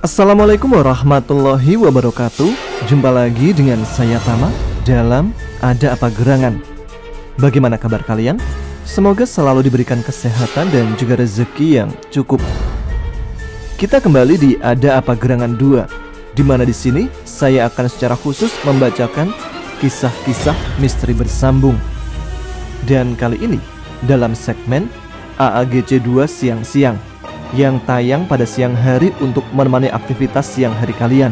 Assalamualaikum warahmatullahi wabarakatuh. Jumpa lagi dengan saya Tama dalam Ada Apa Gerangan. Bagaimana kabar kalian? Semoga selalu diberikan kesehatan dan juga rezeki yang cukup. Kita kembali di Ada Apa Gerangan 2, di mana di sini saya akan secara khusus membacakan kisah-kisah misteri bersambung. Dan kali ini dalam segmen AAGC 2 siang-siang yang tayang pada siang hari untuk menemani aktivitas siang hari kalian.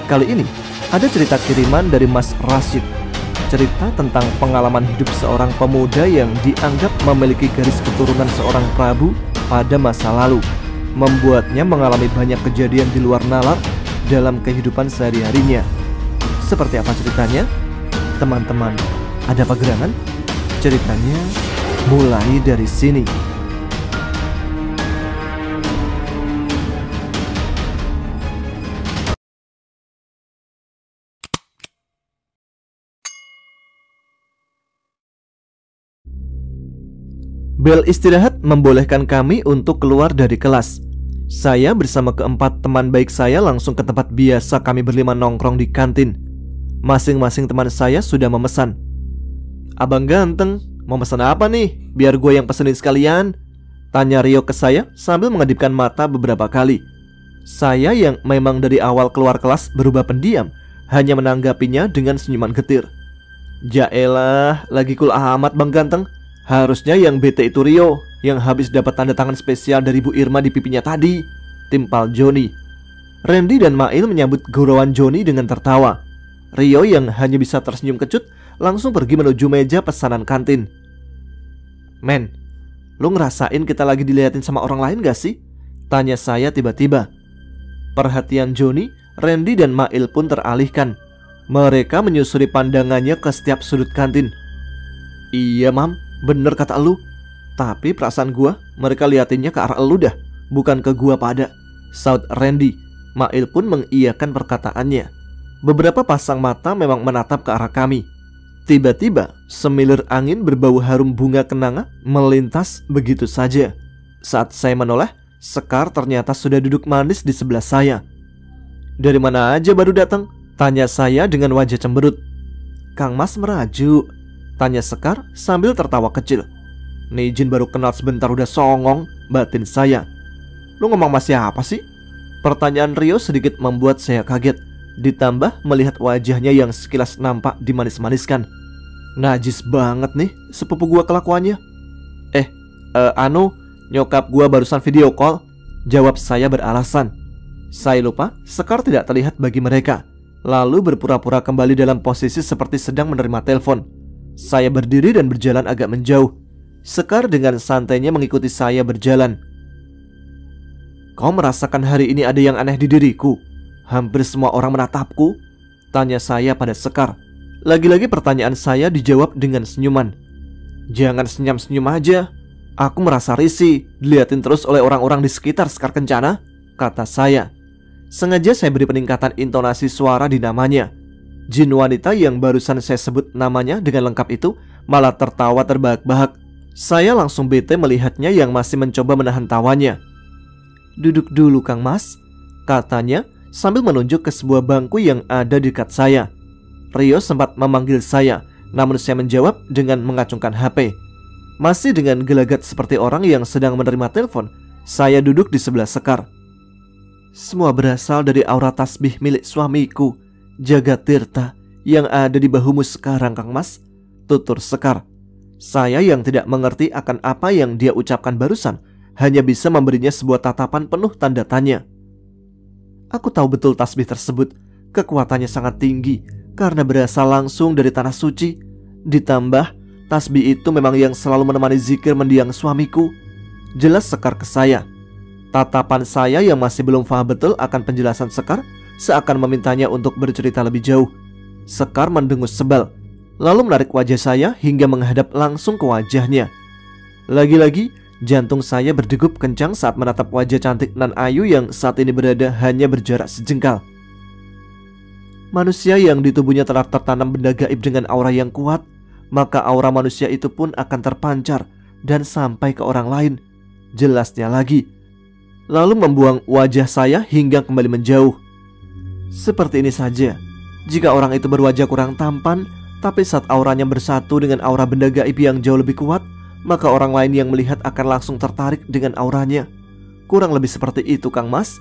Kali ini ada cerita kiriman dari Mas Rashid. Cerita tentang pengalaman hidup seorang pemuda yang dianggap memiliki garis keturunan seorang prabu pada masa lalu, membuatnya mengalami banyak kejadian di luar nalar dalam kehidupan sehari-harinya. Seperti apa ceritanya? Teman-teman, ada apa gerangan? Ceritanya mulai dari sini. Bel istirahat membolehkan kami untuk keluar dari kelas. Saya bersama keempat teman baik saya langsung ke tempat biasa kami berlima nongkrong di kantin. Masing-masing teman saya sudah memesan. "Abang ganteng, mau pesan apa nih? Biar gue yang pesenin sekalian," tanya Rio ke saya sambil mengedipkan mata beberapa kali. Saya yang memang dari awal keluar kelas berubah pendiam hanya menanggapinya dengan senyuman getir. "Jaelah, lagi cool amat bang ganteng. Harusnya yang bete itu Rio, yang habis dapat tanda tangan spesial dari Bu Irma di pipinya tadi," timpal Joni. Randy dan Mail menyambut gurauan Joni dengan tertawa. Rio yang hanya bisa tersenyum kecut langsung pergi menuju meja pesanan kantin. "Men, lu ngerasain kita lagi diliatin sama orang lain gak sih?" tanya saya tiba-tiba. Perhatian Joni, Randy dan Mail pun teralihkan. Mereka menyusuri pandangannya ke setiap sudut kantin. "Iya mam, bener kata elu. Tapi perasaan gua mereka liatinnya ke arah elu dah, bukan ke gua pada," saut Randy. Mail pun mengiyakan perkataannya. Beberapa pasang mata memang menatap ke arah kami. Tiba-tiba semilir angin berbau harum bunga kenanga melintas begitu saja. Saat saya menoleh, Sekar ternyata sudah duduk manis di sebelah saya. "Dari mana aja baru datang?" tanya saya dengan wajah cemberut. "Kang Mas merajuk," tanya Sekar sambil tertawa kecil. "Nih Jin baru kenal sebentar udah songong," batin saya. "Lu ngomong sama siapa sih?" Pertanyaan Rio sedikit membuat saya kaget, ditambah melihat wajahnya yang sekilas nampak dimanis-maniskan. Najis banget nih sepupu gua kelakuannya. Nyokap gua barusan video call," jawab saya beralasan. Saya lupa Sekar tidak terlihat bagi mereka, lalu berpura-pura kembali dalam posisi seperti sedang menerima telepon. Saya berdiri dan berjalan agak menjauh. Sekar dengan santainya mengikuti saya berjalan. "Kau merasakan hari ini ada yang aneh di diriku? Hampir semua orang menatapku," tanya saya pada Sekar. Lagi-lagi pertanyaan saya dijawab dengan senyuman. "Jangan senyum-senyum aja. Aku merasa risih dilihatin terus oleh orang-orang di sekitar Sekar Kencana," kata saya. Sengaja saya beri peningkatan intonasi suara di namanya. Jin wanita yang barusan saya sebut namanya dengan lengkap itu malah tertawa terbahak-bahak. Saya langsung bete melihatnya yang masih mencoba menahan tawanya. "Duduk dulu Kang Mas," katanya sambil menunjuk ke sebuah bangku yang ada di dekat saya. Rio sempat memanggil saya, namun saya menjawab dengan mengacungkan HP. Masih dengan gelagat seperti orang yang sedang menerima telepon, saya duduk di sebelah Sekar. "Semua berasal dari aura tasbih milik suamiku, Jagatirta, yang ada di bahumu sekarang Kang Mas," tutur Sekar. Saya yang tidak mengerti akan apa yang dia ucapkan barusan hanya bisa memberinya sebuah tatapan penuh tanda tanya. Aku tahu betul tasbih tersebut kekuatannya sangat tinggi karena berasal langsung dari tanah suci. Ditambah tasbih itu memang yang selalu menemani zikir mendiang suamiku, jelas Sekar ke saya. Tatapan saya yang masih belum paham betul akan penjelasan Sekar seakan memintanya untuk bercerita lebih jauh. Sekar mendengus sebal, lalu menarik wajah saya hingga menghadap langsung ke wajahnya. Lagi-lagi jantung saya berdegup kencang saat menatap wajah cantik nan ayu yang saat ini berada hanya berjarak sejengkal. Manusia yang di tubuhnya telah tertanam benda gaib dengan aura yang kuat, maka aura manusia itu pun akan terpancar dan sampai ke orang lain. Jelasnya lagi, lalu membuang wajah saya hingga kembali menjauh. Seperti ini saja. Jika orang itu berwajah kurang tampan, tapi saat auranya bersatu dengan aura benda gaib yang jauh lebih kuat, maka orang lain yang melihat akan langsung tertarik dengan auranya. Kurang lebih seperti itu, Kang Mas.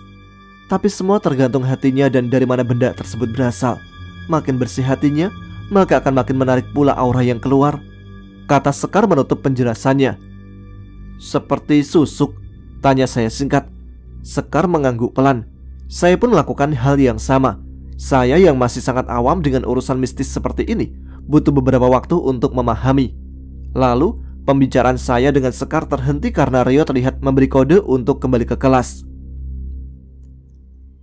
Tapi semua tergantung hatinya dan dari mana benda tersebut berasal. Makin bersih hatinya, maka akan makin menarik pula aura yang keluar, kata Sekar menutup penjelasannya. Seperti susuk? Tanya saya singkat. Sekar mengangguk pelan. Saya pun melakukan hal yang sama. Saya yang masih sangat awam dengan urusan mistis seperti ini butuh beberapa waktu untuk memahami. Lalu pembicaraan saya dengan Sekar terhenti karena Rio terlihat memberi kode untuk kembali ke kelas.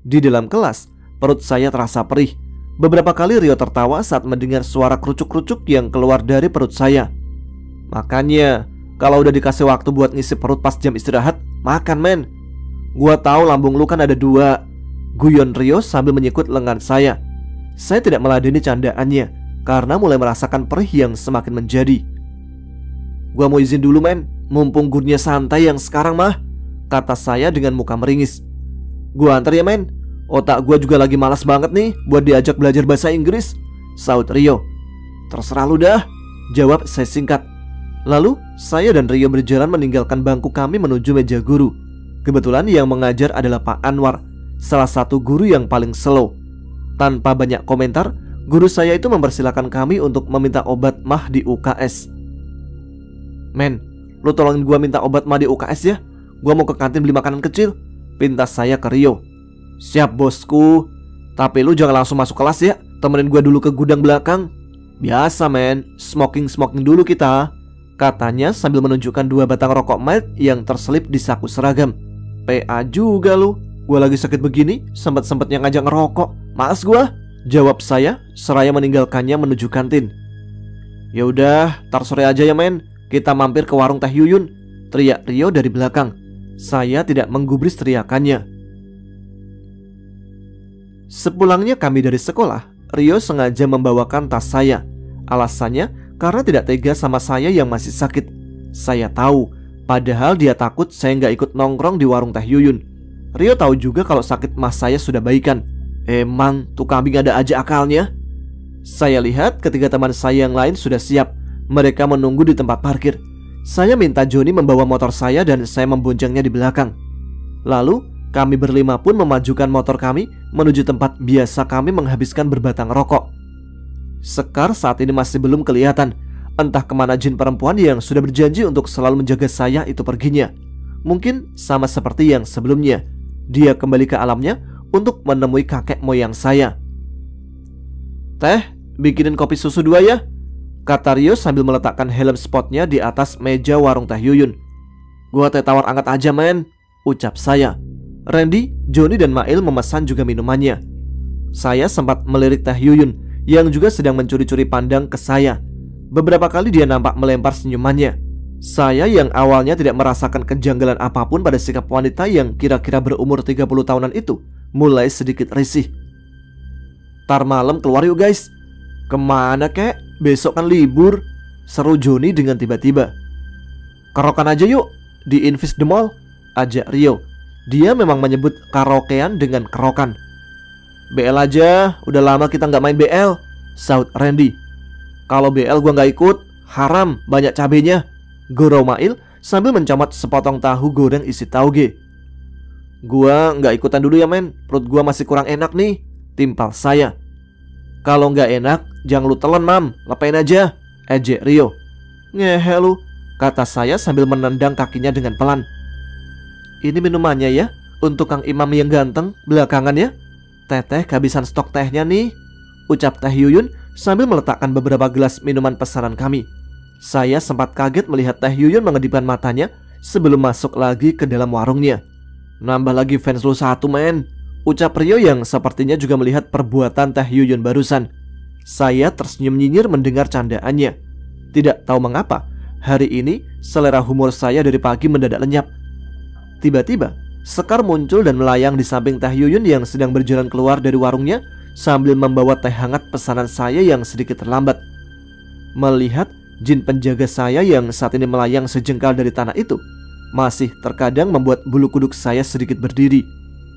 Di dalam kelas, perut saya terasa perih. Beberapa kali Rio tertawa saat mendengar suara kerucuk-kerucuk yang keluar dari perut saya. Makanya, kalau udah dikasih waktu buat ngisi perut pas jam istirahat, makan men. Gua tahu lambung lu kan ada 2. Guyon Rio sambil menyikut lengan saya. Saya tidak meladeni candaannya karena mulai merasakan perih yang semakin menjadi. Gua mau izin dulu men, mumpung gurnya santai yang sekarang mah, kata saya dengan muka meringis. Gua antar ya men, otak gua juga lagi malas banget nih buat diajak belajar bahasa Inggris, saut Rio. Terserah lu dah, jawab saya singkat. Lalu saya dan Rio berjalan meninggalkan bangku kami menuju meja guru. Kebetulan yang mengajar adalah Pak Anwar, salah satu guru yang paling slow. Tanpa banyak komentar, guru saya itu mempersilahkan kami untuk meminta obat mah di UKS. Men, lu tolongin gua minta obat mah di UKS ya. Gua mau ke kantin beli makanan kecil, pintas saya ke Rio. Siap bosku, tapi lu jangan langsung masuk kelas ya. Temenin gua dulu ke gudang belakang. Biasa men, smoking dulu kita, katanya sambil menunjukkan 2 batang rokok mild yang terselip di saku seragam. PA juga lu. Gua lagi sakit begini, sempet-sempetnya ngajak ngerokok. Maas gua, jawab saya seraya meninggalkannya menuju kantin. Ya udah, tar sore aja ya men. Kita mampir ke warung Teh Yuyun, teriak Rio dari belakang. Saya tidak menggubris teriakannya. Sepulangnya kami dari sekolah, Rio sengaja membawakan tas saya. Alasannya karena tidak tega sama saya yang masih sakit. Saya tahu, padahal dia takut saya nggak ikut nongkrong di warung Teh Yuyun. Rio tahu juga kalau sakit mas saya sudah baikan. Emang tuh kambing ada aja akalnya. Saya lihat ketiga teman saya yang lain sudah siap. Mereka menunggu di tempat parkir. Saya minta Joni membawa motor saya dan saya memboncengnya di belakang. Lalu kami berlima pun memajukan motor kami menuju tempat biasa kami menghabiskan berbatang rokok. Sekar saat ini masih belum kelihatan. Entah kemana jin perempuan yang sudah berjanji untuk selalu menjaga saya itu perginya. Mungkin sama seperti yang sebelumnya, dia kembali ke alamnya untuk menemui kakek moyang saya. Teh, bikinin kopi susu 2 ya, kata Rio sambil meletakkan helm spotnya di atas meja warung Teh Yuyun. Gua teh tawar anget aja men, ucap saya. Randy, Joni dan Mail memesan juga minumannya. Saya sempat melirik Teh Yuyun yang juga sedang mencuri-curi pandang ke saya. Beberapa kali dia nampak melempar senyumannya. Saya yang awalnya tidak merasakan kejanggalan apapun pada sikap wanita yang kira-kira berumur 30 tahunan itu, mulai sedikit risih. Tar malam keluar yuk guys. Kemana kek? Besok kan libur, seru Joni dengan tiba-tiba. Kerokan aja yuk, di Invis the Mall, ajak Rio. Dia memang menyebut karaokean dengan kerokan. BL aja, udah lama kita nggak main BL, saut Randy. Kalau BL gua nggak ikut, haram, banyak cabenya, gurau Mail sambil mencomot sepotong tahu goreng isi tauge. Gua nggak ikutan dulu ya men, perut gua masih kurang enak nih, timpal saya. Kalau nggak enak, jangan lu telan mam, lepain aja, ejek Rio. Ngehe lu, kata saya sambil menendang kakinya dengan pelan. Ini minumannya ya, untuk Kang Imam yang ganteng belakangan ya. Teteh kehabisan stok tehnya nih, ucap Teh Yuyun sambil meletakkan beberapa gelas minuman pesanan kami. Saya sempat kaget melihat Teh Yuyun mengedipkan matanya sebelum masuk lagi ke dalam warungnya. Nambah lagi fans lu 1 men, ucap Rio yang sepertinya juga melihat perbuatan Teh Yuyun barusan. Saya tersenyum nyinyir mendengar candaannya. Tidak tahu mengapa, hari ini selera humor saya dari pagi mendadak lenyap. Tiba-tiba Sekar muncul dan melayang di samping Teh Yuyun yang sedang berjalan keluar dari warungnya sambil membawa teh hangat pesanan saya yang sedikit terlambat. Melihat jin penjaga saya yang saat ini melayang sejengkal dari tanah itu, masih terkadang membuat bulu kuduk saya sedikit berdiri.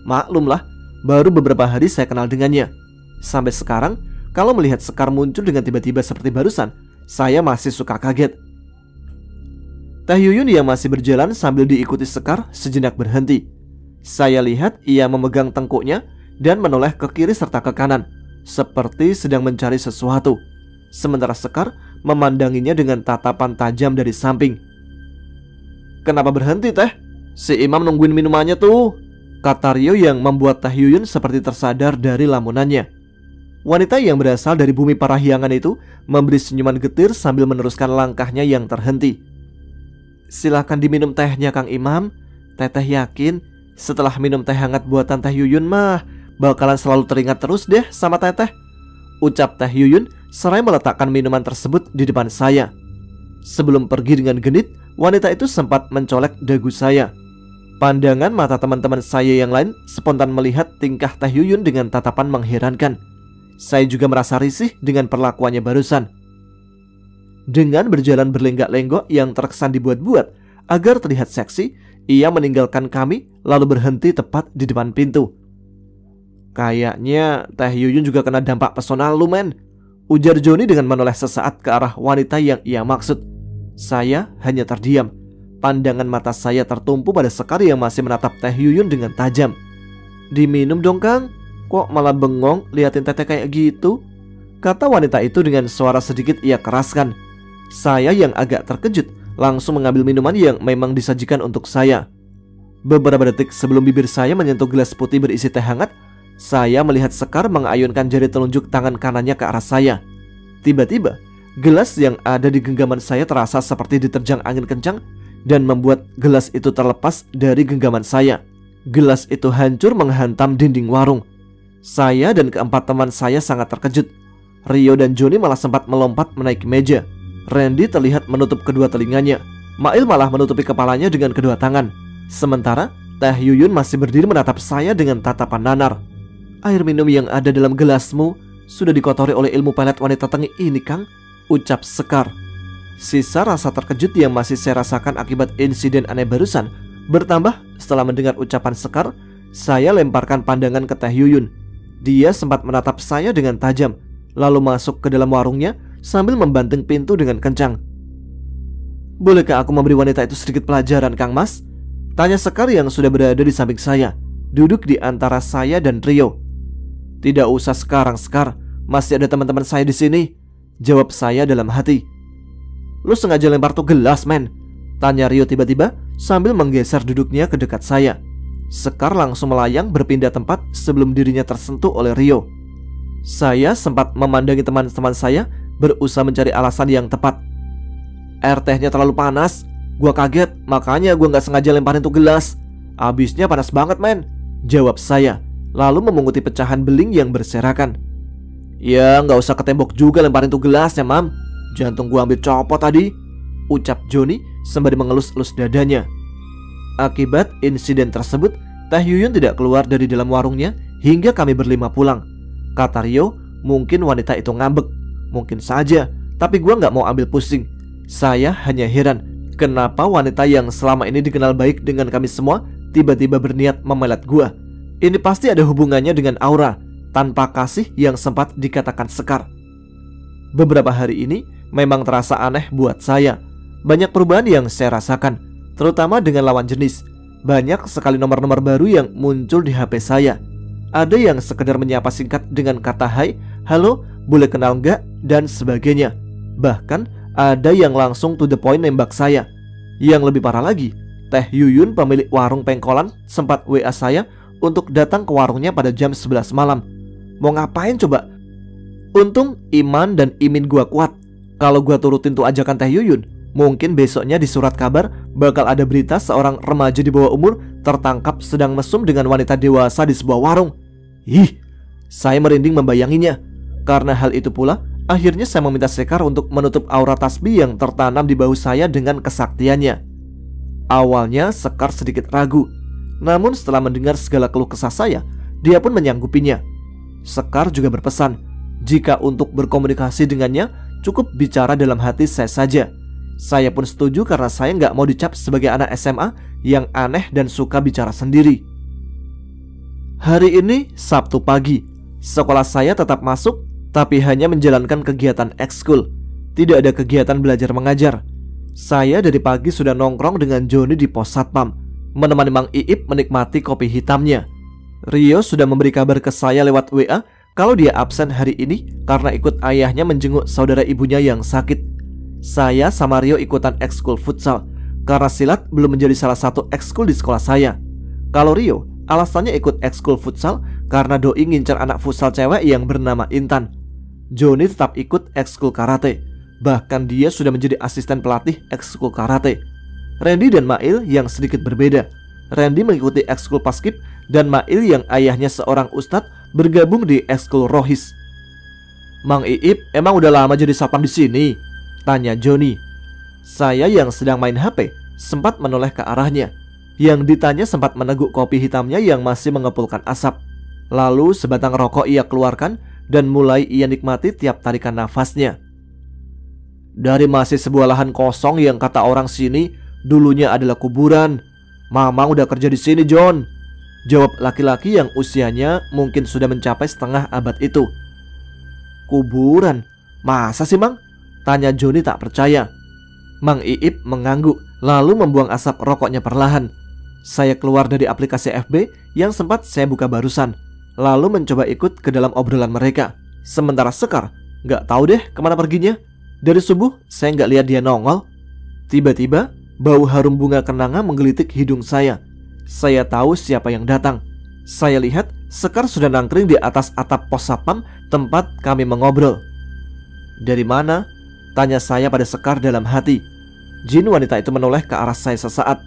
Maklumlah, baru beberapa hari saya kenal dengannya. Sampai sekarang, kalau melihat Sekar muncul dengan tiba-tiba seperti barusan, saya masih suka kaget. Teh Yuyun yang masih berjalan sambil diikuti Sekar sejenak berhenti. Saya lihat ia memegang tengkuknya dan menoleh ke kiri serta ke kanan, seperti sedang mencari sesuatu. Sementara Sekar memandanginya dengan tatapan tajam dari samping. "Kenapa berhenti, Teh? Si Imam nungguin minumannya tuh," kata Rio yang membuat Teh Yuyun seperti tersadar dari lamunannya. Wanita yang berasal dari bumi Parahyangan itu memberi senyuman getir sambil meneruskan langkahnya yang terhenti. "Silakan diminum tehnya, Kang Imam. Teteh yakin setelah minum teh hangat buatan Teh Yuyun mah bakalan selalu teringat terus deh sama Teteh," ucap Teh Yuyun seraya meletakkan minuman tersebut di depan saya. Sebelum pergi dengan genit, wanita itu sempat mencolek dagu saya. Pandangan mata teman-teman saya yang lain spontan melihat tingkah Teh Yuyun dengan tatapan mengherankan. Saya juga merasa risih dengan perlakuannya barusan. Dengan berjalan berlenggak-lenggok yang terkesan dibuat-buat agar terlihat seksi, ia meninggalkan kami lalu berhenti tepat di depan pintu. "Kayaknya Teh Yuyun juga kena dampak pesona lu, men," ujar Joni dengan menoleh sesaat ke arah wanita yang ia maksud. Saya hanya terdiam. Pandangan mata saya tertumpu pada Sekar yang masih menatap Teh Yuyun dengan tajam. "Diminum dong, Kang. Kok malah bengong liatin Teteh kayak gitu?" kata wanita itu dengan suara sedikit ia keraskan. Saya yang agak terkejut langsung mengambil minuman yang memang disajikan untuk saya. Beberapa detik sebelum bibir saya menyentuh gelas putih berisi teh hangat, saya melihat Sekar mengayunkan jari telunjuk tangan kanannya ke arah saya. Tiba-tiba, gelas yang ada di genggaman saya terasa seperti diterjang angin kencang dan membuat gelas itu terlepas dari genggaman saya. Gelas itu hancur menghantam dinding warung. Saya dan keempat teman saya sangat terkejut. Rio dan Joni malah sempat melompat menaiki meja. Randy terlihat menutup kedua telinganya. Mail malah menutupi kepalanya dengan kedua tangan. Sementara Teh Yuyun masih berdiri menatap saya dengan tatapan nanar. "Air minum yang ada dalam gelasmu sudah dikotori oleh ilmu pelet wanita tengik ini, Kang," ucap Sekar. Sisa rasa terkejut yang masih saya rasakan akibat insiden aneh barusan bertambah setelah mendengar ucapan Sekar. Saya lemparkan pandangan ke Teh Yuyun. Dia sempat menatap saya dengan tajam, lalu masuk ke dalam warungnya sambil membanting pintu dengan kencang. "Bolehkah aku memberi wanita itu sedikit pelajaran, Kang Mas?" tanya Sekar yang sudah berada di samping saya, duduk di antara saya dan Rio. "Tidak usah sekarang, Sekar. Masih ada teman-teman saya di sini," jawab saya dalam hati. "Lu sengaja lempar tuh gelas, men?" tanya Rio tiba-tiba sambil menggeser duduknya ke dekat saya. Sekar langsung melayang berpindah tempat sebelum dirinya tersentuh oleh Rio. Saya sempat memandangi teman-teman saya berusaha mencari alasan yang tepat. "Air tehnya terlalu panas. Gua kaget, makanya gua gak sengaja lemparin tuh gelas. Abisnya panas banget, men," jawab saya, lalu memunguti pecahan beling yang berserakan. "Ya gak usah ke tembok juga lemparin tuh gelasnya, Mam. Jantung gua ambil copot tadi," ucap Joni sembari mengelus-elus dadanya. Akibat insiden tersebut, Teh Yuyun tidak keluar dari dalam warungnya hingga kami berlima pulang. Kata Rio, mungkin wanita itu ngambek. Mungkin saja, tapi gua gak mau ambil pusing. Saya hanya heran kenapa wanita yang selama ini dikenal baik dengan kami semua tiba-tiba berniat memelet gua. Ini pasti ada hubungannya dengan aura tanpa kasih yang sempat dikatakan Sekar. Beberapa hari ini memang terasa aneh buat saya. Banyak perubahan yang saya rasakan, terutama dengan lawan jenis. Banyak sekali nomor-nomor baru yang muncul di HP saya. Ada yang sekedar menyapa singkat dengan kata hai, halo, boleh kenal nggak, dan sebagainya. Bahkan ada yang langsung to the point nembak saya. Yang lebih parah lagi, Teh Yuyun pemilik warung pengkolan sempat WA saya untuk datang ke warungnya pada jam 11 malam. Mau ngapain coba? Untung Iman dan Imin gua kuat. Kalau gua turutin tuh ajakan Teh Yuyun, mungkin besoknya di surat kabar bakal ada berita seorang remaja di bawah umur tertangkap sedang mesum dengan wanita dewasa di sebuah warung. Ih, saya merinding membayanginya. Karena hal itu pula, akhirnya saya meminta Sekar untuk menutup aura tasbih yang tertanam di bahu saya dengan kesaktiannya. Awalnya Sekar sedikit ragu, namun setelah mendengar segala keluh kesah saya, dia pun menyanggupinya. Sekar juga berpesan, jika untuk berkomunikasi dengannya cukup bicara dalam hati saya saja. Saya pun setuju karena saya nggak mau dicap sebagai anak SMA yang aneh dan suka bicara sendiri. Hari ini Sabtu pagi, sekolah saya tetap masuk, tapi hanya menjalankan kegiatan ekskul. Tidak ada kegiatan belajar mengajar. Saya dari pagi sudah nongkrong dengan Joni di pos satpam, menemani Mang Iip menikmati kopi hitamnya. Rio sudah memberi kabar ke saya lewat WA kalau dia absen hari ini karena ikut ayahnya menjenguk saudara ibunya yang sakit. Saya sama Rio ikutan ekskul futsal karena silat belum menjadi salah satu ekskul di sekolah saya. Kalau Rio, alasannya ikut ekskul futsal karena doi ngincar anak futsal cewek yang bernama Intan. Joni tetap ikut ekskul karate. Bahkan dia sudah menjadi asisten pelatih ekskul karate. Randy dan Mail yang sedikit berbeda. Randy mengikuti ekskul paskib dan Mail yang ayahnya seorang ustadz bergabung di ekskul rohis. Mang Iip emang udah lama jadi satpam di sini? Tanya Joni. Saya yang sedang main HP sempat menoleh ke arahnya. Yang ditanya sempat meneguk kopi hitamnya yang masih mengepulkan asap. Lalu sebatang rokok ia keluarkan dan mulai ia nikmati tiap tarikan nafasnya. Dari masih sebuah lahan kosong yang kata orang sini dulunya adalah kuburan. Mamang udah kerja di sini, John, jawab laki-laki yang usianya mungkin sudah mencapai setengah abad itu. Kuburan? Masa sih, Mang? Tanya Joni tak percaya. Mang Iip mengangguk lalu membuang asap rokoknya perlahan. Saya keluar dari aplikasi FB yang sempat saya buka barusan, lalu mencoba ikut ke dalam obrolan mereka. Sementara Sekar gak tahu deh kemana perginya. Dari subuh saya nggak lihat dia nongol. Tiba-tiba bau harum bunga kenanga menggelitik hidung saya. Saya tahu siapa yang datang. Saya lihat Sekar sudah nangkring di atas atap pos satpam tempat kami mengobrol. Dari mana? Tanya saya pada Sekar dalam hati. Jin wanita itu menoleh ke arah saya sesaat.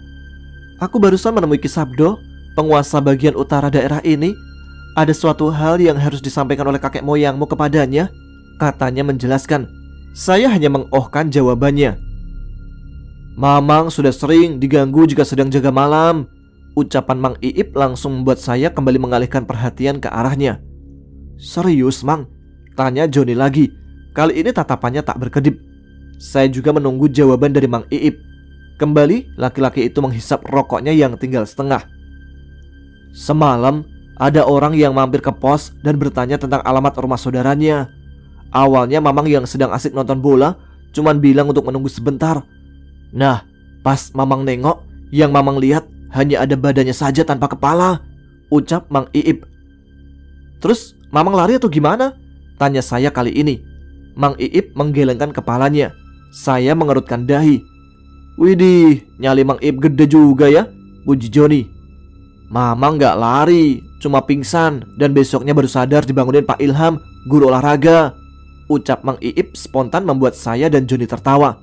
Aku barusan menemui Ki Sabdo, penguasa bagian utara daerah ini. Ada suatu hal yang harus disampaikan oleh kakek moyangmu kepadanya, katanya menjelaskan. Saya hanya mengohkan jawabannya. Mamang sudah sering diganggu jika sedang jaga malam. Ucapan Mang Iip langsung membuat saya kembali mengalihkan perhatian ke arahnya. Serius, Mang? Tanya Joni lagi. Kali ini tatapannya tak berkedip. Saya juga menunggu jawaban dari Mang Iip. Kembali laki-laki itu menghisap rokoknya yang tinggal setengah. Semalam ada orang yang mampir ke pos dan bertanya tentang alamat rumah saudaranya. Awalnya Mamang yang sedang asik nonton bola cuman bilang untuk menunggu sebentar. Nah, pas Mamang nengok, yang Mamang lihat hanya ada badannya saja tanpa kepala, ucap Mang Iip. Terus Mamang lari atau gimana? Tanya saya kali ini. Mang Iip menggelengkan kepalanya. Saya mengerutkan dahi. Widih, nyali Mang Iip gede juga ya, puji Joni. Mamang gak lari, cuma pingsan dan besoknya baru sadar dibangunin Pak Ilham, guru olahraga. Ucap Mang Iip spontan membuat saya dan Joni tertawa.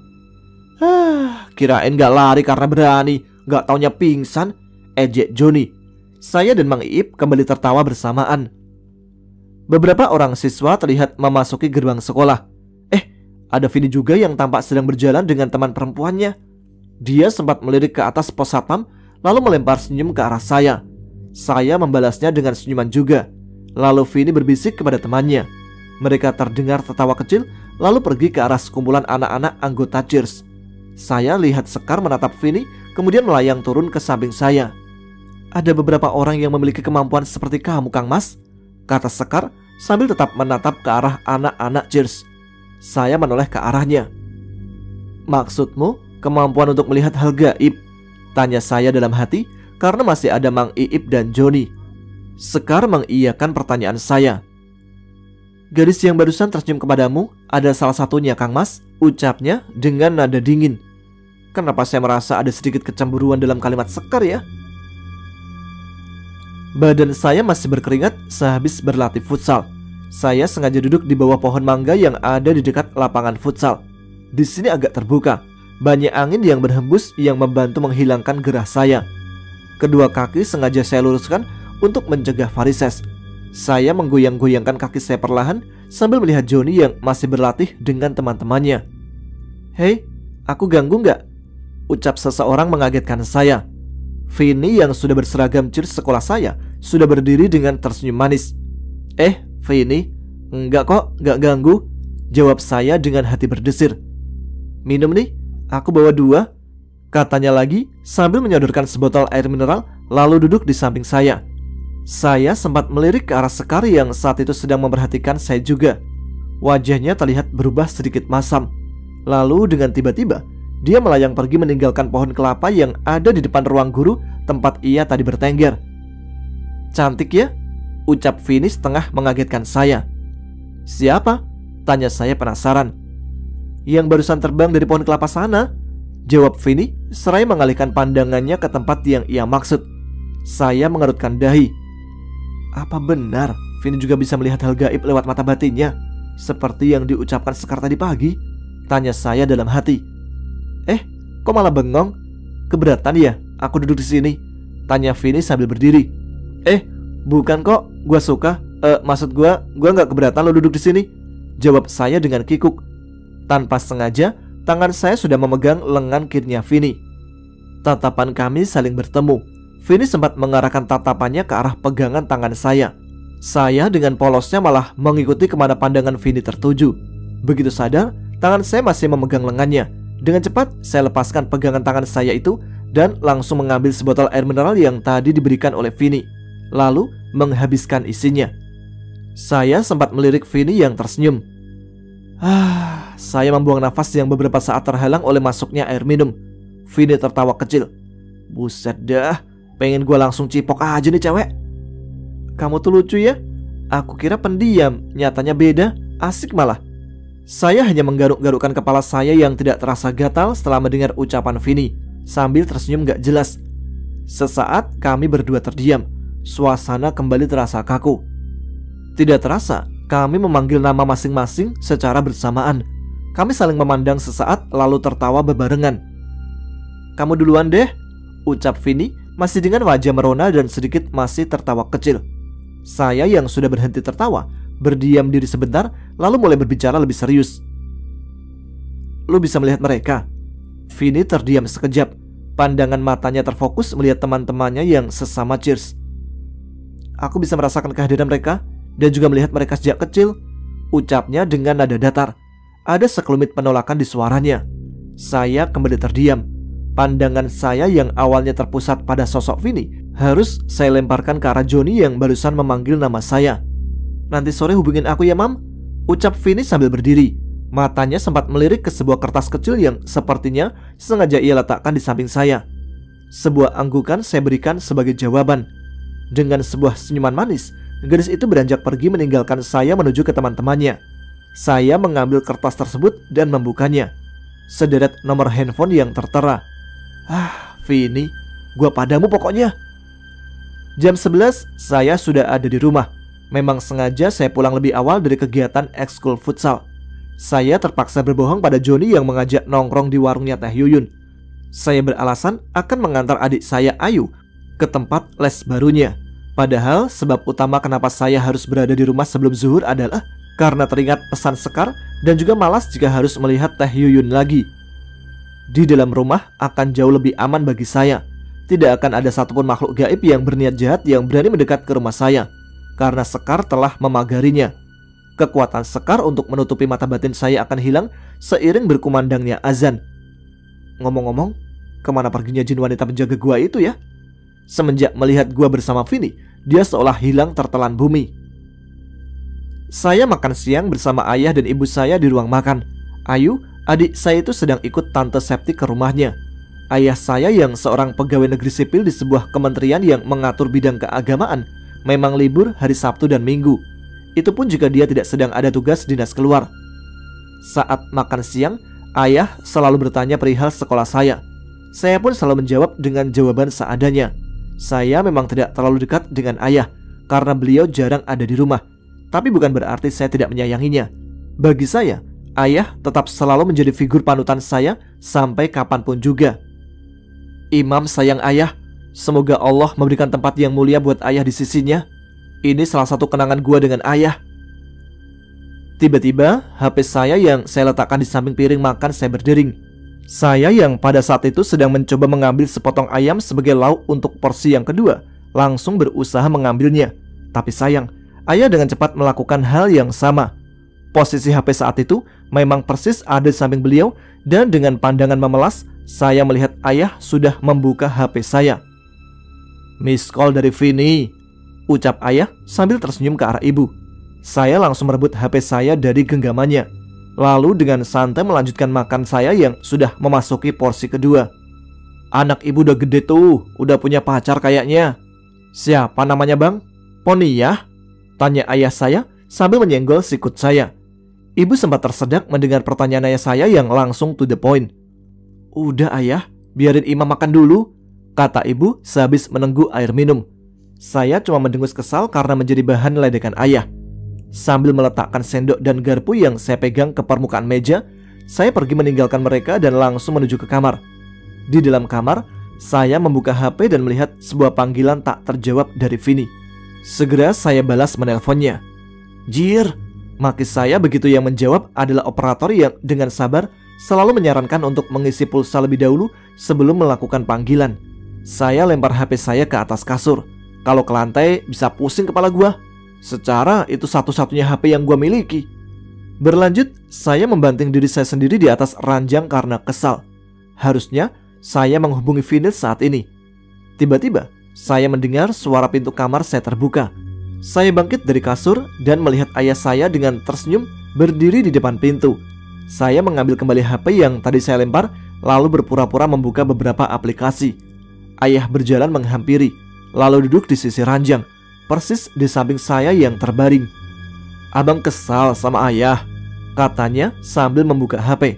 Kirain gak lari karena berani, gak taunya pingsan, ejek Joni. Saya dan Mang Iip kembali tertawa bersamaan. Beberapa orang siswa terlihat memasuki gerbang sekolah. Ada Vini juga yang tampak sedang berjalan dengan teman perempuannya. Dia sempat melirik ke atas pos satpam lalu melempar senyum ke arah saya. Saya membalasnya dengan senyuman juga. Lalu Vini berbisik kepada temannya. Mereka terdengar tertawa kecil lalu pergi ke arah sekumpulan anak-anak anggota Cheers. Saya lihat Sekar menatap Vini kemudian melayang turun ke samping saya. Ada beberapa orang yang memiliki kemampuan seperti kamu, Kang Mas, kata Sekar sambil tetap menatap ke arah anak-anak Cheers. Saya menoleh ke arahnya. Maksudmu kemampuan untuk melihat hal gaib? Tanya saya dalam hati karena masih ada Mang Iip dan Joni. Sekar mengiyakan pertanyaan saya. Gadis yang barusan tersenyum kepadamu ada salah satunya, Kang Mas, ucapnya dengan nada dingin. Kenapa saya merasa ada sedikit kecemburuan dalam kalimat Sekar ya? Badan saya masih berkeringat sehabis berlatih futsal. Saya sengaja duduk di bawah pohon mangga yang ada di dekat lapangan futsal. Di sini agak terbuka, banyak angin yang berhembus yang membantu menghilangkan gerah saya. Kedua kaki sengaja saya luruskan untuk mencegah varises. Saya menggoyang-goyangkan kaki saya perlahan sambil melihat Joni yang masih berlatih dengan teman-temannya. Hei, aku ganggu nggak? Ucap seseorang mengagetkan saya. Vini yang sudah berseragam Cheers sekolah saya sudah berdiri dengan tersenyum manis. Vini, enggak kok, enggak ganggu, jawab saya dengan hati berdesir. Minum nih, Aku bawa 2, katanya lagi sambil menyodorkan sebotol air mineral lalu duduk di samping saya. Saya sempat melirik ke arah Sekar yang saat itu sedang memperhatikan saya juga. Wajahnya terlihat berubah sedikit masam. Lalu dengan tiba-tiba dia melayang pergi meninggalkan pohon kelapa yang ada di depan ruang guru tempat ia tadi bertengger. Cantik ya? Ucap Vini setengah mengagetkan saya. Siapa? Tanya saya penasaran. Yang barusan terbang dari pohon kelapa sana, jawab Vini seraya mengalihkan pandangannya ke tempat yang ia maksud. Saya mengerutkan dahi. Apa benar Vini juga bisa melihat hal gaib lewat mata batinnya, seperti yang diucapkan Sekar tadi pagi? Tanya saya dalam hati. Kok malah bengong? Keberatan ya aku duduk di sini? Tanya Vini sambil berdiri. Bukan kok, gua suka. Maksud gua nggak keberatan lo duduk di sini. Jawab saya dengan kikuk. Tanpa sengaja, tangan saya sudah memegang lengan kirinya Vini. Tatapan kami saling bertemu. Vini sempat mengarahkan tatapannya ke arah pegangan tangan saya. Saya dengan polosnya malah mengikuti kemana pandangan Vini tertuju. Begitu sadar, tangan saya masih memegang lengannya. Dengan cepat, saya lepaskan pegangan tangan saya itu dan langsung mengambil sebotol air mineral yang tadi diberikan oleh Vini, lalu menghabiskan isinya. Saya sempat melirik Vini yang tersenyum. Saya membuang nafas yang beberapa saat terhalang oleh masuknya air minum. Vini tertawa kecil. Buset dah, pengen gue langsung cipok aja nih cewek. Kamu tuh lucu ya. Aku kira pendiam, nyatanya beda, asik malah. Saya hanya menggaruk-garukkan kepala saya yang tidak terasa gatal setelah mendengar ucapan Vini, sambil tersenyum gak jelas. Sesaat kami berdua terdiam. Suasana kembali terasa kaku. Tidak terasa, kami memanggil nama masing-masing secara bersamaan. Kami saling memandang sesaat lalu tertawa bebarengan. Kamu duluan deh, ucap Vini masih dengan wajah merona dan sedikit masih tertawa kecil. Saya yang sudah berhenti tertawa berdiam diri sebentar lalu mulai berbicara lebih serius. Lu bisa melihat mereka? Vini terdiam sekejap. Pandangan matanya terfokus melihat teman-temannya yang sesama cheers. Aku bisa merasakan kehadiran mereka dan juga melihat mereka sejak kecil, ucapnya dengan nada datar. Ada sekelumit penolakan di suaranya. Saya kembali terdiam. Pandangan saya yang awalnya terpusat pada sosok Vini harus saya lemparkan ke arah Joni yang barusan memanggil nama saya. Nanti sore hubungin aku ya mam, ucap Vini sambil berdiri. Matanya sempat melirik ke sebuah kertas kecil yang sepertinya sengaja ia letakkan di samping saya. Sebuah anggukan saya berikan sebagai jawaban. Dengan sebuah senyuman manis, gadis itu beranjak pergi meninggalkan saya menuju ke teman-temannya. Saya mengambil kertas tersebut dan membukanya. Sederet nomor handphone yang tertera. Vini, gua padamu pokoknya. Jam 11 saya sudah ada di rumah. Memang sengaja saya pulang lebih awal dari kegiatan ekskul futsal. Saya terpaksa berbohong pada Joni yang mengajak nongkrong di warungnya Teh Yuyun. Saya beralasan akan mengantar adik saya Ayu ke tempat les barunya. Padahal sebab utama kenapa saya harus berada di rumah sebelum zuhur adalah karena teringat pesan Sekar dan juga malas jika harus melihat Teh Yuyun lagi. Di dalam rumah akan jauh lebih aman bagi saya. Tidak akan ada satupun makhluk gaib yang berniat jahat yang berani mendekat ke rumah saya, karena Sekar telah memagarinya. Kekuatan Sekar untuk menutupi mata batin saya akan hilang seiring berkumandangnya azan. Ngomong-ngomong, kemana perginya jin wanita penjaga gua itu ya? Semenjak melihat gua bersama Vini, dia seolah hilang tertelan bumi. Saya makan siang bersama ayah dan ibu saya di ruang makan. Ayu, adik saya itu sedang ikut tante Septi ke rumahnya. Ayah saya yang seorang pegawai negeri sipil di sebuah kementerian yang mengatur bidang keagamaan memang libur hari Sabtu dan Minggu. Itu pun jika dia tidak sedang ada tugas dinas keluar. Saat makan siang, ayah selalu bertanya perihal sekolah saya. Saya pun selalu menjawab dengan jawaban seadanya. Saya memang tidak terlalu dekat dengan ayah karena beliau jarang ada di rumah. Tapi bukan berarti saya tidak menyayanginya. Bagi saya, ayah tetap selalu menjadi figur panutan saya sampai kapanpun juga. Imam sayang ayah, semoga Allah memberikan tempat yang mulia buat ayah di sisinya. Ini salah satu kenangan gua dengan ayah. Tiba-tiba HP saya yang saya letakkan di samping piring makan saya berdering. Saya yang pada saat itu sedang mencoba mengambil sepotong ayam sebagai lauk untuk porsi yang kedua langsung berusaha mengambilnya. Tapi sayang, ayah dengan cepat melakukan hal yang sama. Posisi HP saat itu memang persis ada di samping beliau, dan dengan pandangan memelas, saya melihat ayah sudah membuka HP saya. "Miss call dari Vini," ucap ayah sambil tersenyum ke arah ibu. Saya langsung merebut HP saya dari genggamannya, lalu dengan santai melanjutkan makan saya yang sudah memasuki porsi kedua. "Anak ibu udah gede tuh, udah punya pacar kayaknya." "Siapa namanya bang?" "Poniyah," tanya ayah saya sambil menyenggol sikut saya. Ibu sempat tersedak mendengar pertanyaan ayah saya yang langsung to the point. "Udah ayah, biarin Imam makan dulu," kata ibu sehabis menengguk air minum. Saya cuma mendengus kesal karena menjadi bahan ledekan ayah. Sambil meletakkan sendok dan garpu yang saya pegang ke permukaan meja, saya pergi meninggalkan mereka dan langsung menuju ke kamar. Di dalam kamar, saya membuka HP dan melihat sebuah panggilan tak terjawab dari Vini. Segera saya balas menelponnya. "Jir," maki saya begitu yang menjawab adalah operator yang dengan sabar selalu menyarankan untuk mengisi pulsa lebih dahulu sebelum melakukan panggilan. Saya lempar HP saya ke atas kasur. Kalau ke lantai bisa pusing kepala gua. Secara itu satu-satunya HP yang gua miliki. Berlanjut, saya membanting diri saya sendiri di atas ranjang karena kesal. Harusnya saya menghubungi Vini saat ini. Tiba-tiba saya mendengar suara pintu kamar saya terbuka. Saya bangkit dari kasur dan melihat ayah saya dengan tersenyum berdiri di depan pintu. Saya mengambil kembali HP yang tadi saya lempar, lalu berpura-pura membuka beberapa aplikasi. Ayah berjalan menghampiri, lalu duduk di sisi ranjang, persis di samping saya yang terbaring. "Abang kesal sama ayah," katanya sambil membuka HP.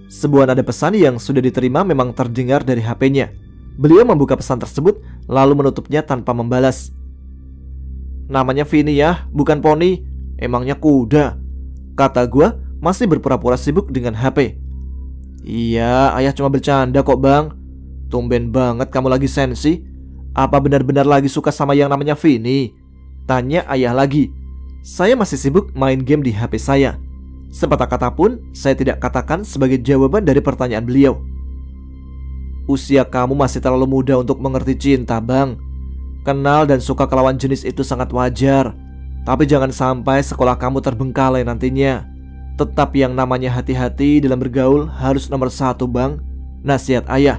Sebuah nada pesan yang sudah diterima memang terdengar dari HP-nya. Beliau membuka pesan tersebut lalu menutupnya tanpa membalas. "Namanya Vini ya, bukan poni. Emangnya kuda," kata gua masih berpura-pura sibuk dengan HP. "Iya, ayah cuma bercanda kok bang. Tumben banget kamu lagi sensi. Apa benar-benar lagi suka sama yang namanya Vini?" tanya ayah lagi. Saya masih sibuk main game di HP saya. Sepatah kata pun saya tidak katakan sebagai jawaban dari pertanyaan beliau. "Usia kamu masih terlalu muda untuk mengerti cinta bang. Kenal dan suka ke lawan jenis itu sangat wajar. Tapi jangan sampai sekolah kamu terbengkalai nantinya. Tetap yang namanya hati-hati dalam bergaul harus nomor satu bang," nasihat ayah.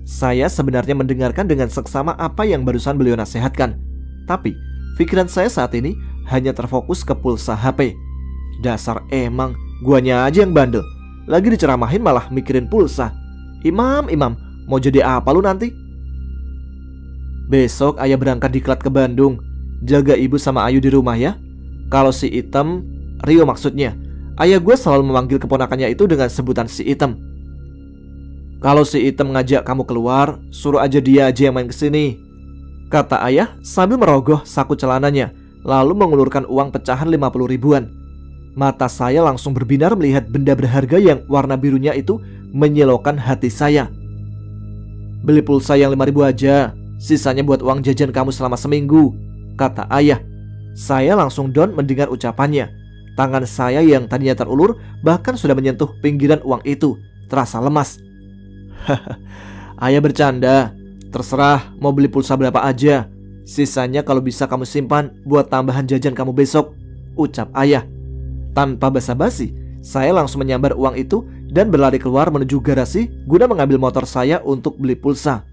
Saya sebenarnya mendengarkan dengan seksama apa yang barusan beliau nasihatkan. Tapi pikiran saya saat ini hanya terfokus ke pulsa HP. Dasar emang, guanya aja yang bandel. Lagi diceramahin malah mikirin pulsa. Imam, mau jadi apa lu nanti?" "Besok ayah berangkat diklat ke Bandung. Jaga ibu sama Ayu di rumah ya. Kalau si Item, Rio maksudnya. Ayah gue selalu memanggil keponakannya itu dengan sebutan si Item. Kalau si Item ngajak kamu keluar, suruh aja dia aja yang main kesini," kata ayah sambil merogoh saku celananya, lalu mengulurkan uang pecahan 50 ribuan. Mata saya langsung berbinar melihat benda berharga yang warna birunya itu menyilaukan hati saya. "Beli pulsa yang 5 ribu aja, sisanya buat uang jajan kamu selama seminggu," kata ayah. Saya langsung down mendengar ucapannya. Tangan saya yang tadinya terulur bahkan sudah menyentuh pinggiran uang itu, terasa lemas. "Haha, ayah bercanda. Terserah mau beli pulsa berapa aja. Sisanya kalau bisa kamu simpan buat tambahan jajan kamu besok," ucap ayah. Tanpa basa-basi, saya langsung menyambar uang itu dan berlari keluar menuju garasi guna mengambil motor saya untuk beli pulsa.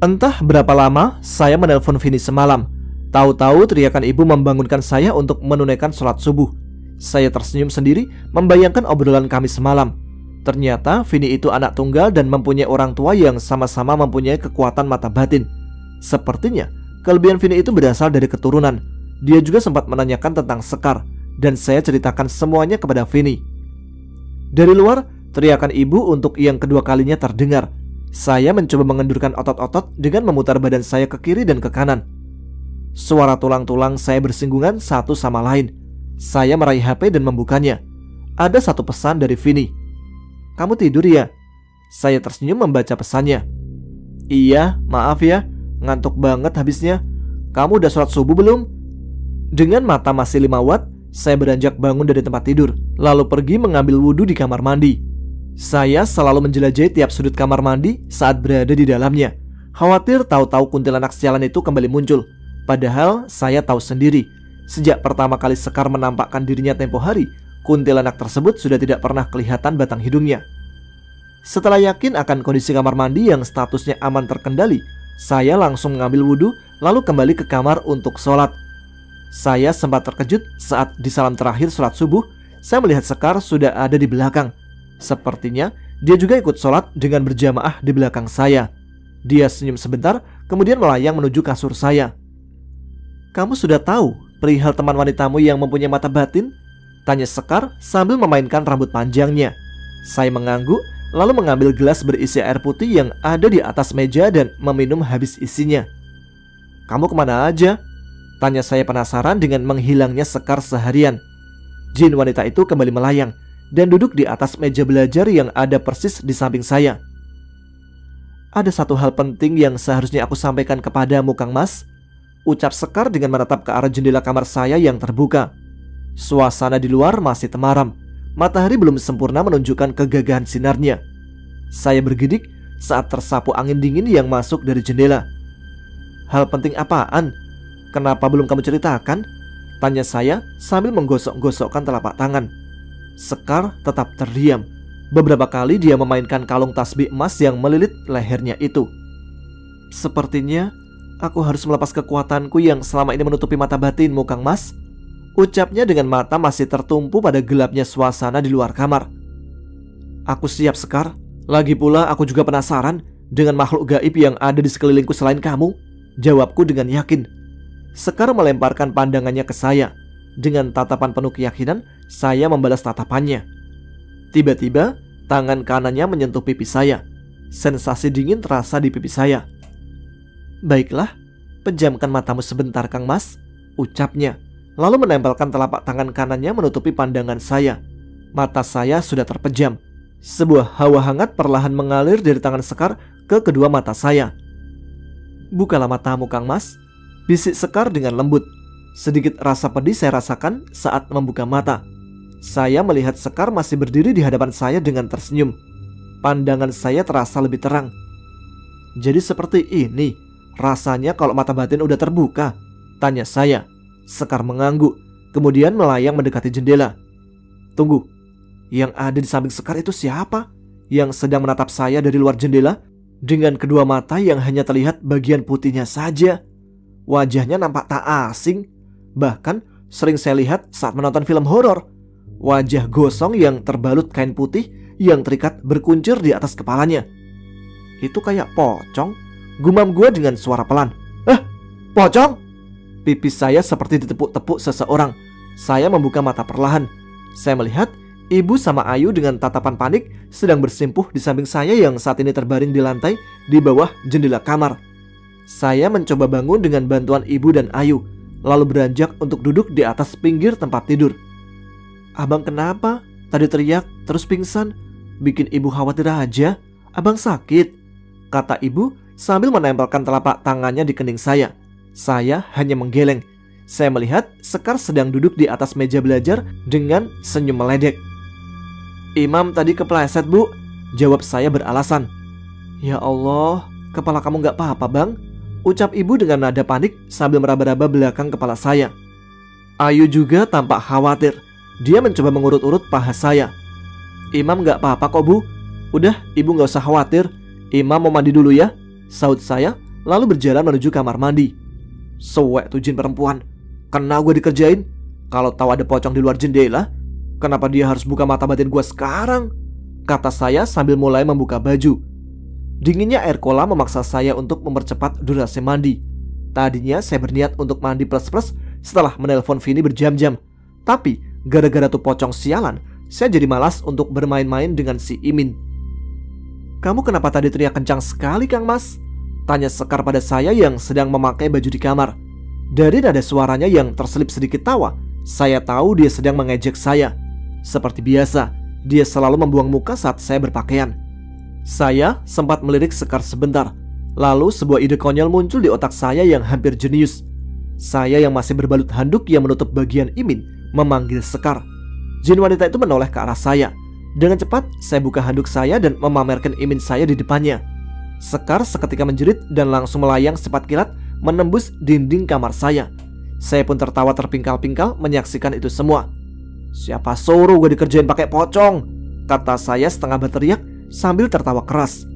Entah berapa lama saya menelpon Vini semalam. Tahu-tahu teriakan ibu membangunkan saya untuk menunaikan sholat subuh. Saya tersenyum sendiri membayangkan obrolan kami semalam. Ternyata Vini itu anak tunggal dan mempunyai orang tua yang sama-sama mempunyai kekuatan mata batin. Sepertinya kelebihan Vini itu berasal dari keturunan. Dia juga sempat menanyakan tentang Sekar, dan saya ceritakan semuanya kepada Vini. Dari luar, teriakan ibu untuk yang kedua kalinya terdengar. Saya mencoba mengendurkan otot-otot dengan memutar badan saya ke kiri dan ke kanan. Suara tulang-tulang saya bersinggungan satu sama lain. Saya meraih HP dan membukanya. Ada satu pesan dari Vini. "Kamu tidur ya?" Saya tersenyum membaca pesannya. "Iya, maaf ya, ngantuk banget habisnya. Kamu udah sholat subuh belum?" Dengan mata masih 5 watt, saya beranjak bangun dari tempat tidur, lalu pergi mengambil wudhu di kamar mandi. Saya selalu menjelajahi tiap sudut kamar mandi saat berada di dalamnya. Khawatir tahu-tahu kuntilanak sialan itu kembali muncul. Padahal saya tahu sendiri, Sejak pertama kali Sekar menampakkan dirinya tempo hari, kuntilanak tersebut sudah tidak pernah kelihatan batang hidungnya. Setelah yakin akan kondisi kamar mandi yang statusnya aman terkendali, saya langsung mengambil wudhu lalu kembali ke kamar untuk sholat. Saya sempat terkejut saat di salam terakhir sholat subuh, saya melihat Sekar sudah ada di belakang. Sepertinya dia juga ikut sholat dengan berjamaah di belakang saya. Dia senyum sebentar, kemudian melayang menuju kasur saya. "Kamu sudah tahu perihal teman wanitamu yang mempunyai mata batin?" tanya Sekar sambil memainkan rambut panjangnya. Saya mengangguk, lalu mengambil gelas berisi air putih yang ada di atas meja dan meminum habis isinya. "Kamu kemana aja?" tanya saya penasaran dengan menghilangnya Sekar seharian. Jin wanita itu kembali melayang dan duduk di atas meja belajar yang ada persis di samping saya. "Ada satu hal penting yang seharusnya aku sampaikan kepadamu, Kang Mas," ucap Sekar dengan menatap ke arah jendela kamar saya yang terbuka. Suasana di luar masih temaram. Matahari belum sempurna menunjukkan kegagahan sinarnya. Saya bergidik saat tersapu angin dingin yang masuk dari jendela. "Hal penting apaan? Kenapa belum kamu ceritakan?" tanya saya sambil menggosok-gosokkan telapak tangan. Sekar tetap terdiam. Beberapa kali dia memainkan kalung tasbih emas yang melilit lehernya itu. "Sepertinya aku harus melepas kekuatanku yang selama ini menutupi mata batinmu, Kang Mas," ucapnya dengan mata masih tertumpu pada gelapnya suasana di luar kamar. "Aku siap, Sekar. Lagi pula aku juga penasaran dengan makhluk gaib yang ada di sekelilingku selain kamu," jawabku dengan yakin. Sekar melemparkan pandangannya ke saya. Dengan tatapan penuh keyakinan, saya membalas tatapannya. Tiba-tiba, tangan kanannya menyentuh pipi saya. Sensasi dingin terasa di pipi saya. "Baiklah, pejamkan matamu sebentar, Kang Mas," ucapnya. Lalu menempelkan telapak tangan kanannya menutupi pandangan saya. Mata saya sudah terpejam. Sebuah hawa hangat perlahan mengalir dari tangan Sekar ke kedua mata saya. "Bukalah matamu, Kang Mas," bisik Sekar dengan lembut. Sedikit rasa pedih saya rasakan saat membuka mata. Saya melihat Sekar masih berdiri di hadapan saya dengan tersenyum. Pandangan saya terasa lebih terang. "Jadi seperti ini rasanya kalau mata batin udah terbuka?" tanya saya. Sekar mengangguk, kemudian melayang mendekati jendela. "Tunggu, yang ada di samping Sekar itu siapa? Yang sedang menatap saya dari luar jendela dengan kedua mata yang hanya terlihat bagian putihnya saja. Wajahnya nampak tak asing, bahkan sering saya lihat saat menonton film horor. Wajah gosong yang terbalut kain putih yang terikat berkuncir di atas kepalanya. Itu kayak pocong," gumam gue dengan suara pelan. Pocong?" Pipi saya seperti ditepuk-tepuk seseorang. Saya membuka mata perlahan. Saya melihat ibu sama Ayu dengan tatapan panik sedang bersimpuh di samping saya yang saat ini terbaring di lantai di bawah jendela kamar. Saya mencoba bangun dengan bantuan ibu dan Ayu, lalu beranjak untuk duduk di atas pinggir tempat tidur. "Abang kenapa? Tadi teriak terus pingsan. Bikin ibu khawatir aja. Abang sakit?" kata ibu sambil menempelkan telapak tangannya di kening saya. Saya hanya menggeleng. Saya melihat Sekar sedang duduk di atas meja belajar dengan senyum meledek. "Imam tadi kepleset, Bu," jawab saya beralasan. "Ya Allah, kepala kamu gak apa-apa, Bang?" ucap ibu dengan nada panik sambil meraba-raba belakang kepala saya. Ayu juga tampak khawatir. Dia mencoba mengurut-urut paha saya. "Imam gak apa-apa kok, Bu. Udah, ibu gak usah khawatir. Imam mau mandi dulu ya," saut saya, lalu berjalan menuju kamar mandi. Sewek tuh jin perempuan. Kena gue dikerjain. Kalau tahu ada pocong di luar jendela, kenapa dia harus buka mata batin gue sekarang? Kata saya sambil mulai membuka baju. Dinginnya air kolam memaksa saya untuk mempercepat durasi mandi. Tadinya saya berniat untuk mandi plus-plus setelah menelpon Vini berjam-jam. Tapi gara-gara tuh pocong sialan, saya jadi malas untuk bermain-main dengan si Imin. "Kamu kenapa tadi teriak kencang sekali, Kang Mas?" tanya Sekar pada saya yang sedang memakai baju di kamar. Dari nada suaranya yang terselip sedikit tawa, saya tahu dia sedang mengejek saya. Seperti biasa, dia selalu membuang muka saat saya berpakaian. Saya sempat melirik Sekar sebentar. Lalu sebuah ide konyol muncul di otak saya yang hampir jenius. Saya yang masih berbalut handuk yang menutup bagian Imin memanggil Sekar. Jin wanita itu menoleh ke arah saya. Dengan cepat saya buka handuk saya dan memamerkan Imin saya di depannya. Sekar seketika menjerit dan langsung melayang secepat kilat menembus dinding kamar saya. Saya pun tertawa terpingkal-pingkal menyaksikan itu semua. "Siapa suruh gue dikerjain pakai pocong?" kata saya setengah berteriak sambil tertawa keras.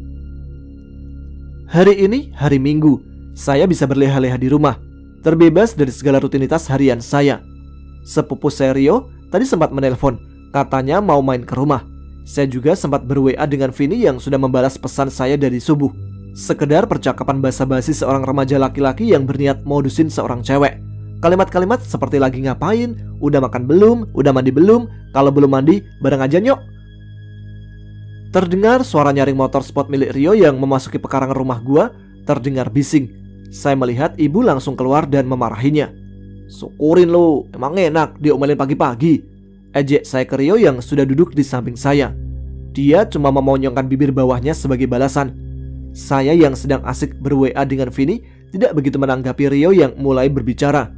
Hari ini hari Minggu. Saya bisa berleha-leha di rumah, terbebas dari segala rutinitas harian saya. Sepupu saya Rio tadi sempat menelpon, katanya mau main ke rumah. Saya juga sempat ber-WA dengan Vini yang sudah membalas pesan saya dari subuh. Sekedar percakapan basa-basi seorang remaja laki-laki yang berniat modusin seorang cewek. Kalimat-kalimat seperti lagi ngapain, udah makan belum, udah mandi belum, kalau belum mandi bareng aja nyok. Terdengar suara nyaring motor sport milik Rio yang memasuki pekarangan rumah gua, terdengar bising. Saya melihat ibu langsung keluar dan memarahinya. "Syukurin lu, emang enak diomelin pagi-pagi," ejek saya ke Rio yang sudah duduk di samping saya. Dia cuma memonyongkan bibir bawahnya sebagai balasan. Saya yang sedang asik ber-WA dengan Vini tidak begitu menanggapi Rio yang mulai berbicara.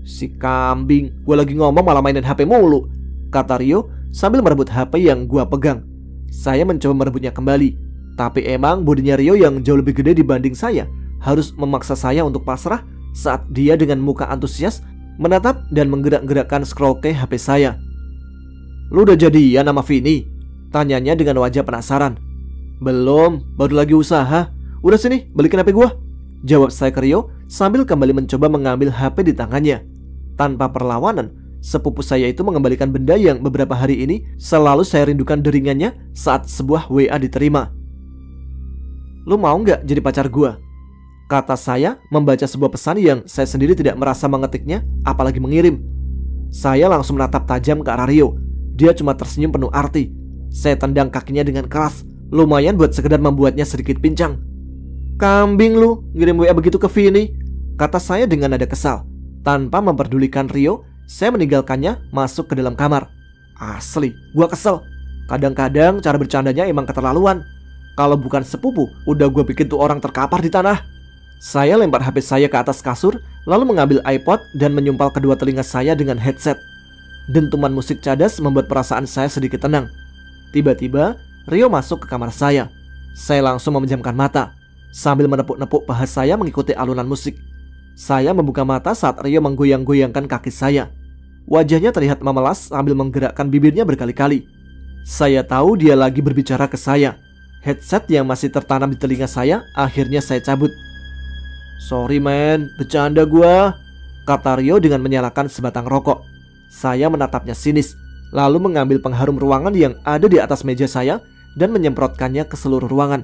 "Si kambing, gua lagi ngomong malah mainin HP mulu," kata Rio sambil merebut HP yang gua pegang. Saya mencoba merebutnya kembali, tapi emang bodinya Rio yang jauh lebih gede dibanding saya harus memaksa saya untuk pasrah saat dia dengan muka antusias menatap dan menggerak-gerakkan scroll ke HP saya. "Lu udah jadian sama Vini?" tanyanya dengan wajah penasaran. "Belum, baru lagi usaha. Udah sini, balikin HP gua," jawab saya ke Rio sambil kembali mencoba mengambil HP di tangannya. Tanpa perlawanan, sepupu saya itu mengembalikan benda yang beberapa hari ini selalu saya rindukan deringannya saat sebuah WA diterima. "Lu mau nggak jadi pacar gua?" kata saya membaca sebuah pesan yang saya sendiri tidak merasa mengetiknya apalagi mengirim. Saya langsung menatap tajam ke arah Rio. Dia cuma tersenyum penuh arti. Saya tendang kakinya dengan keras, lumayan buat sekedar membuatnya sedikit pincang. "Kambing lu, ngirim WA begitu ke Vini," kata saya dengan nada kesal. Tanpa memperdulikan Rio, saya meninggalkannya masuk ke dalam kamar. Asli, gua kesel. Kadang-kadang cara bercandanya emang keterlaluan. Kalau bukan sepupu, udah gua bikin tuh orang terkapar di tanah. Saya lempar HP saya ke atas kasur, lalu mengambil iPod dan menyumpal kedua telinga saya dengan headset. Dentuman musik cadas membuat perasaan saya sedikit tenang. Tiba-tiba, Rio masuk ke kamar saya. Saya langsung memejamkan mata, sambil menepuk-nepuk paha saya mengikuti alunan musik. Saya membuka mata saat Rio menggoyang-goyangkan kaki saya. Wajahnya terlihat memelas sambil menggerakkan bibirnya berkali-kali. Saya tahu dia lagi berbicara ke saya. Headset yang masih tertanam di telinga saya akhirnya saya cabut. "Sorry men, bercanda gua," kata Rio dengan menyalakan sebatang rokok. Saya menatapnya sinis, lalu mengambil pengharum ruangan yang ada di atas meja saya dan menyemprotkannya ke seluruh ruangan.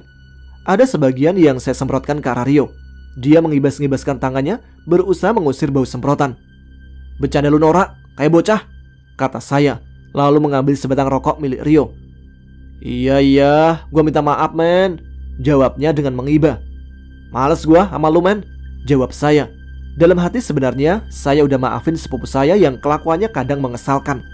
Ada sebagian yang saya semprotkan ke arah Rio. Dia mengibas-ngibaskan tangannya, berusaha mengusir bau semprotan. "Bercanda lu norak, kayak bocah," kata saya, lalu mengambil sebatang rokok milik Rio. Iya, gua minta maaf men," jawabnya dengan mengiba. "Males gua sama lu men," jawab saya. Dalam hati sebenarnya saya udah maafin sepupu saya yang kelakuannya kadang mengesalkan.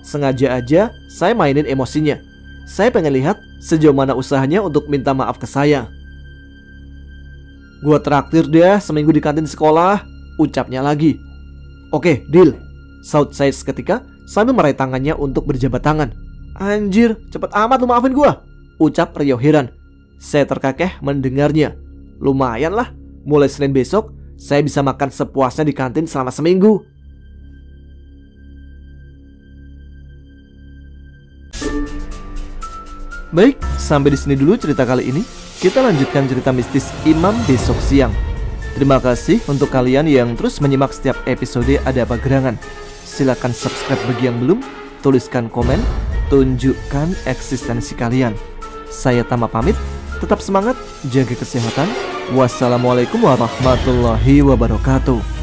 Sengaja aja saya mainin emosinya. Saya pengen lihat sejauh mana usahanya untuk minta maaf ke saya. "Gua traktir deh seminggu di kantin sekolah," ucapnya lagi. "Oke, deal," saut saya seketika sambil meraih tangannya untuk berjabat tangan. "Anjir, cepet amat lu maafin gua," ucap Rio heran. Saya terkekeh mendengarnya. Lumayan lah, mulai Senin besok saya bisa makan sepuasnya di kantin selama seminggu. Baik, sampai di sini dulu cerita kali ini. Kita lanjutkan cerita mistis Imam besok siang. Terima kasih untuk kalian yang terus menyimak setiap episode Ada Apa Gerangan. Silakan subscribe bagi yang belum, tuliskan komen, tunjukkan eksistensi kalian. Saya Tama pamit, tetap semangat, jaga kesehatan. Wassalamualaikum warahmatullahi wabarakatuh.